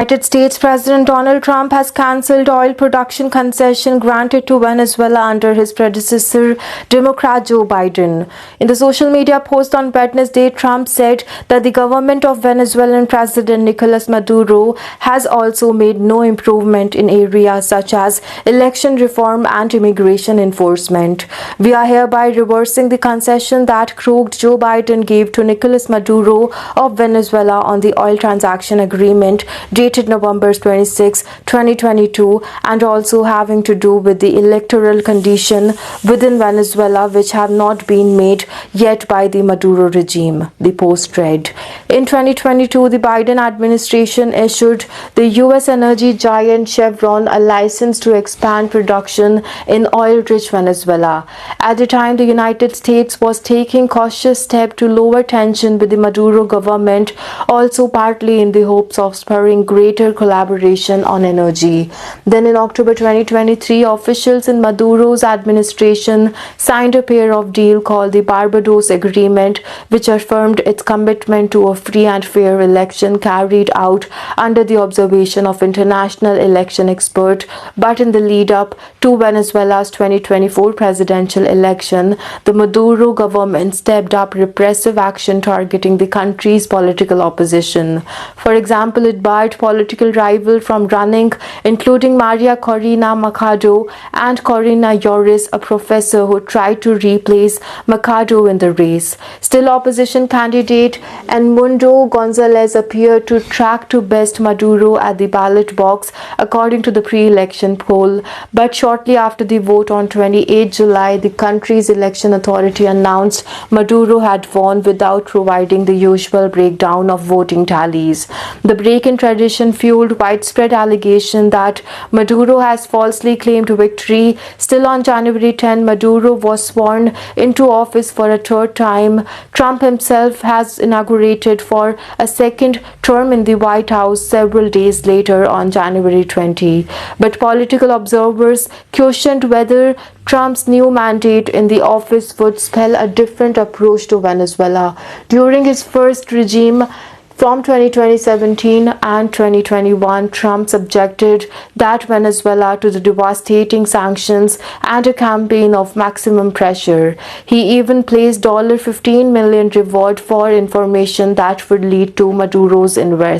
United States President Donald Trump has cancelled oil production concession granted to Venezuela under his predecessor, Democrat Joe Biden. In the social media post on Wednesday, Trump said that the government of Venezuelan President Nicolas Maduro has also made no improvement in areas such as election reform and immigration enforcement. We are hereby reversing the concession that crooked Joe Biden gave to Nicolas Maduro of Venezuela on the oil transaction agreement dated November 26, 2022, and also having to do with the electoral condition within Venezuela which have not been made yet by the Maduro regime, the post read. In 2022, the Biden administration issued the U.S. energy giant Chevron a license to expand production in oil-rich Venezuela. At the time, the United States was taking cautious steps to lower tension with the Maduro government, also partly in the hopes of spurring greater collaboration on energy. Then in October 2023, officials in Maduro's administration signed a pair of deal called the Barbados Agreement, which affirmed its commitment to a free and fair election carried out under the observation of international election experts. But in the lead up to Venezuela's 2024 presidential election, the Maduro government stepped up repressive action targeting the country's political opposition. For example, it barred political rivals from running, including Maria Corina Machado and Corina Yoris, a professor who tried to replace Machado in the race. Still, opposition candidate Edmundo Gonzalez appeared to track to best Maduro at the ballot box, according to the pre-election poll. But shortly after the vote on 28 July, the country's election authority announced Maduro had won without providing the usual breakdown of voting tallies. The break in tradition fueled widespread allegation that Maduro has falsely claimed victory. Still, on January 10, Maduro was sworn into office for a third time. Trump himself has inaugurated for a second term in the White House several days later on January 20. But political observers questioned whether Trump's new mandate in the office would spell a different approach to Venezuela. During his first regime, from 2017 and 2021, Trump subjected that Venezuela to the devastating sanctions and a campaign of maximum pressure. He even placed $15 million reward for information that would lead to Maduro's arrest.